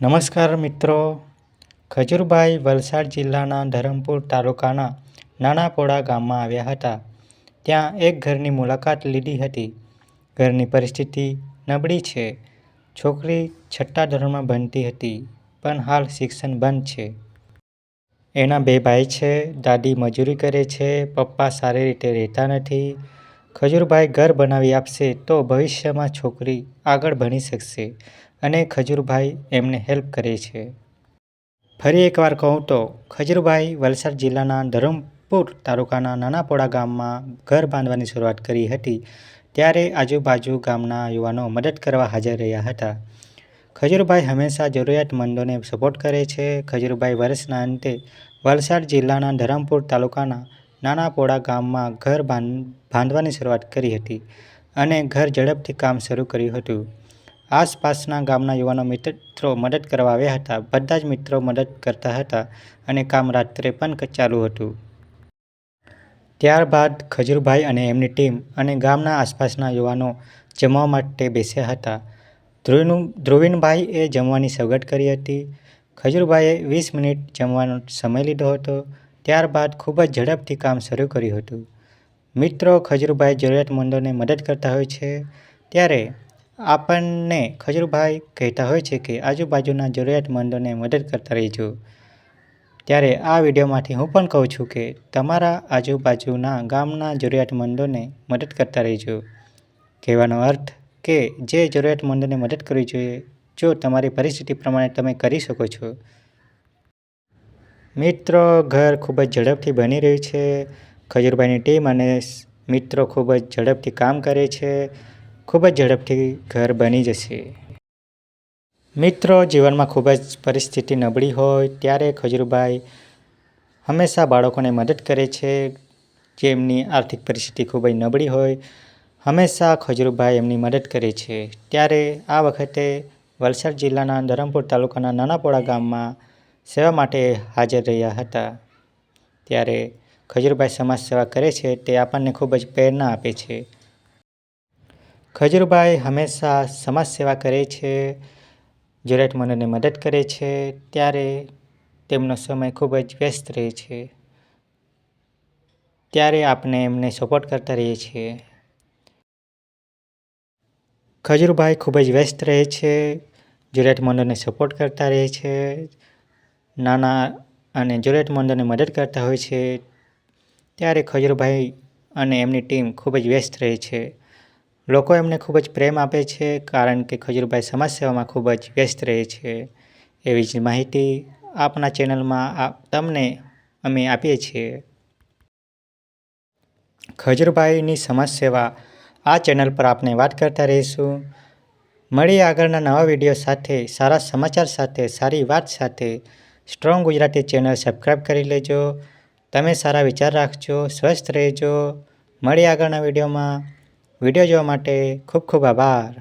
નમસ્કાર મિત્રો, ખજૂરભાઈ વલસાડ જિલ્લાના ધરમપુર તાલુકાના નાનાપોડા ગામમાં આવ્યા હતા. ત્યાં એક ઘરની મુલાકાત લીધી હતી. ઘરની પરિસ્થિતિ નબળી છે. છોકરી 6ઠ્ઠા ધોરણમાં ભણતી હતી, પણ હાલ શિક્ષણ બંધ છે. એના 2 ભાઈ છે. દાદી મજૂરી કરે છે. પપ્પા સારી રીતે રહેતા નથી. ખજૂરભાઈ ઘર બનાવી આપશે તો ભવિષ્યમાં છોકરી આગળ ભણી શકશે અને ખજૂરભાઈ એમને હેલ્પ કરે છે. ફરી એકવાર કહું તો ખજૂરભાઈ વલસાડ જિલ્લાના ધરમપુર તાલુકાના નાનાપોડા ગામમાં ઘર બાંધવાની શરૂઆત કરી હતી. ત્યારે આજુબાજુ ગામના યુવાનો મદદ કરવા હાજર રહ્યા હતા. ખજૂરભાઈ હંમેશા જરૂરિયાતમંદોને સપોર્ટ કરે છે. ખજૂરભાઈ વર્ષના અંતે વલસાડ જિલ્લાના ધરમપુર તાલુકાના નાનાપોડા ગામમાં ઘર બાંધવાની શરૂઆત કરી હતી અને ઘર ઝડપથી કામ શરૂ કર્યું હતું. આસપાસના ગામના યુવાનો મિત્રો મદદ કરવા આવ્યા હતા. બધા જ મિત્રો મદદ કરતા હતા અને કામ રાત્રે પણ ચાલુ હતું. ત્યારબાદ ખજૂરભાઈ અને એમની ટીમ અને ગામના આસપાસના યુવાનો જમવા માટે બેસ્યા હતા. ધ્રુવીનભાઈએ જમવાની સગવડ કરી હતી. ખજૂરભાઈએ 20 મિનિટ જમવાનો સમય લીધો હતો. ત્યારબાદ ખૂબ જ ઝડપથી કામ શરૂ કર્યું હતું. મિત્રો, ખજૂરભાઈ જરૂરિયાતમંદોને મદદ કરતા હોય છે. ત્યારે આપણને ખજૂરભાઈ કહેતા હોય છે કે આજુબાજુના જરૂરિયાતમંદોને મદદ કરતા રહેજો. ત્યારે આ વિડીયોમાંથી હું પણ કહું છું કે તમારા આજુબાજુના ગામના જરૂરિયાતમંદોને મદદ કરતા રહેજો. કહેવાનો અર્થ કે જે જરૂરિયાતમંદોને મદદ કરવી જોઈએ, જો તમારી પરિસ્થિતિ પ્રમાણે તમે કરી શકો છો. મિત્રો, ઘર ખૂબ જ ઝડપથી બની રહ્યું છે. ખજૂરભાઈની ટીમ અને મિત્રો ખૂબ જ ઝડપથી કામ કરે છે. ખૂબ જ ઝડપથી ઘર બની જશે. મિત્રો, જીવનમાં ખૂબ જ પરિસ્થિતિ નબળી હોય ત્યારે ખજૂરભાઈ હંમેશા બાળકોને મદદ કરે છે. જેમની આર્થિક પરિસ્થિતિ ખૂબ જ નબળી હોય, હંમેશા ખજૂરભાઈ એમની મદદ કરે છે. ત્યારે આ વખતે વલસાડ જિલ્લાના ધરમપુર તાલુકાના નાનાપોડા ગામમાં સેવા માટે હાજર રહ્યા હતા. ત્યારે ખજૂરભાઈ સમાજ સેવા કરે છે તે આપણને ખૂબ જ પ્રેરણા આપે છે. ખજૂરભાઈ હંમેશા સમાજ સેવા કરે છે, જરૂરિયાતમંદોને મદદ કરે છે. ત્યારે તેમનો સમય ખૂબ જ વ્યસ્ત રહે છે. ત્યારે આપણે એમને સપોર્ટ કરતા રહીએ છીએ. ખજૂરભાઈ ખૂબ જ વ્યસ્ત રહે છે, જરૂરિયાતમંદોને સપોર્ટ કરતા રહે છે, નાના અને જરૂરિયાતમંદોને મદદ કરતા હોય છે. ત્યારે ખજૂરભાઈ અને એમની ટીમ ખૂબ જ વ્યસ્ત રહે છે. લોકો એમને ખૂબ જ પ્રેમ આપે છે કારણ કે ખજૂરભાઈ સમાજ સેવામાં ખૂબ જ વ્યસ્ત રહે છે. એવી જ માહિતી આપણા ચેનલમાં તમને અમે આપીએ છીએ. ખજૂરભાઈની સમાજ સેવા આ ચેનલ પર આપણે વાત કરતા રહીશું. મળીએ આગળના નવા વિડીયો સાથે, સારા સમાચાર સાથે, સારી વાત સાથે. સ્ટ્રોંગ ગુજરાતી ચેનલ સબસ્ક્રાઈબ કરી લેજો. તમે સારા વિચાર રાખજો, સ્વસ્થ રહેજો. મળીએ આગળના વિડીયોમાં. વિડીયો જોવા માટે ખૂબ ખૂબ આભાર.